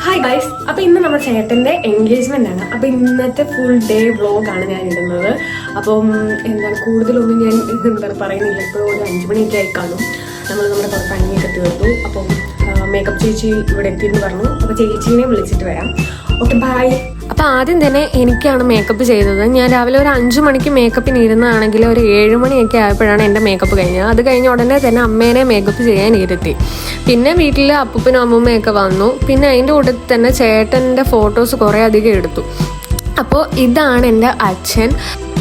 Hi guys, അപ്പൊ ഇന്ന് നമ്മുടെ ചേട്ടന്റെ എൻഗേജ്മെന്റ് ആണ്. അപ്പൊ ഇന്നത്തെ ഫുൾ ഡേ വ്ളോഗാണ് ഞാൻ ഇടുന്നത്. അപ്പം എന്താണ് കൂടുതലൊന്നും ഞാൻ പറയുന്നില്ല. ഇപ്പോൾ ഒരു 5 മണിയൊക്കെ ആയി കാണും. നമ്മൾ നമ്മുടെ കുറച്ച് പണിയൊക്കെ തീർത്തു. അപ്പം മേക്കപ്പ് ചേച്ചി ഇവിടെ എത്തിയെന്ന് പറഞ്ഞു. അപ്പൊ ചേച്ചീനെ വിളിച്ചിട്ട് വരാം. Okay, bye. അപ്പം ആദ്യം തന്നെ എനിക്കാണ് മേക്കപ്പ് ചെയ്തത്. ഞാൻ രാവിലെ ഒരു 5 മണിക്ക് മേക്കപ്പിന് ഇരുന്നാണെങ്കിൽ ഒരു 7 മണിയൊക്കെ ആയപ്പോഴാണ് എൻ്റെ മേക്കപ്പ് കഴിഞ്ഞത്. അത് കഴിഞ്ഞ ഉടനെ തന്നെ അമ്മേനെ മേക്കപ്പ് ചെയ്യാൻ ഇരുത്തി. പിന്നെ വീട്ടിൽ അപ്പൂപ്പനും അമ്മൂമ്മയൊക്കെ വന്നു. പിന്നെ അതിൻ്റെ കൂട്ടത്തിൽ തന്നെ ചേട്ടൻ്റെ ഫോട്ടോസ് കുറേ അധികം എടുത്തു. അപ്പോൾ ഇതാണ് എൻ്റെ അച്ഛൻ.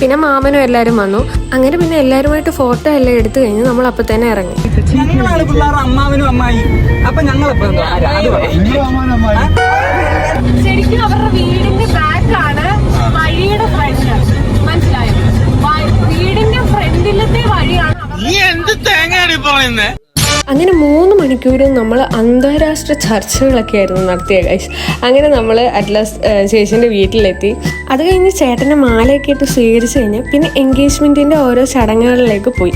പിന്നെ മാമനും എല്ലാവരും വന്നു. അങ്ങനെ പിന്നെ എല്ലാവരുമായിട്ട് ഫോട്ടോ എല്ലാം എടുത്തു കഴിഞ്ഞ് നമ്മൾ അപ്പം തന്നെ ഇറങ്ങി. ശരിക്കും അവരുടെ വീടിന്റെ ബാക്കാണ് വഴിയുടെ ഫ്രണ്ട്. മനസ്സിലായോ? വീടിന്റെ ഫ്രണ്ടിലത്തെ വഴിയാണ്. അങ്ങനെ 3 മണിക്കൂറും നമ്മൾ അന്താരാഷ്ട്ര ചർച്ചകളൊക്കെ ആയിരുന്നു നടത്തിയ ഗൈസ്. അങ്ങനെ നമ്മൾ അറ്റ്ലാസ്റ്റ് ചേച്ചിൻ്റെ വീട്ടിലെത്തി. അത് കഴിഞ്ഞ് ചേട്ടൻ്റെ മാലയൊക്കെ ഇട്ട് സ്വീകരിച്ചു കഴിഞ്ഞ് പിന്നെ എൻഗേജ്മെൻറ്റിൻ്റെ ഓരോ ചടങ്ങുകളിലേക്ക് പോയി.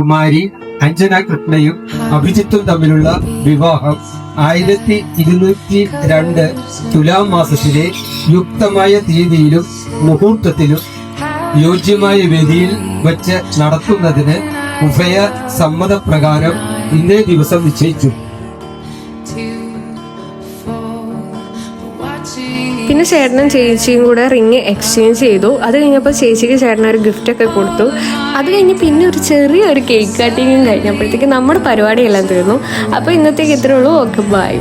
കുമാരി അഞ്ജന കൃഷ്ണയും അഭിജിത്തും തമ്മിലുള്ള വിവാഹം 1202 തുലാം മാസത്തിലെ യുക്തമായ തീയതിയിലും മുഹൂർത്തത്തിലും യോജ്യമായ വേദിയിൽ വച്ച് നടത്തുന്നതിന് ഉഭയ സമ്മതപ്രകാരം ഇന്നേ ദിവസം നിശ്ചയിച്ചു. പിന്നെ ചേട്ടനും ചേച്ചിയും കൂടെ റിങ് എക്സ്ചേഞ്ച് ചെയ്തു. അത് കഴിഞ്ഞപ്പോൾ ചേച്ചിക്ക് ചേട്ടനൊരു ഗിഫ്റ്റൊക്കെ കൊടുത്തു. അത് കഴിഞ്ഞ് പിന്നെ ഒരു ചെറിയൊരു കേക്ക് കട്ടിങ്ങും കഴിഞ്ഞപ്പോഴത്തേക്ക് നമ്മുടെ പരിപാടിയെല്ലാം തീർന്നു. അപ്പോൾ ഇന്നത്തേക്ക് ഇത്രേ ഉള്ളൂ. Okay, by.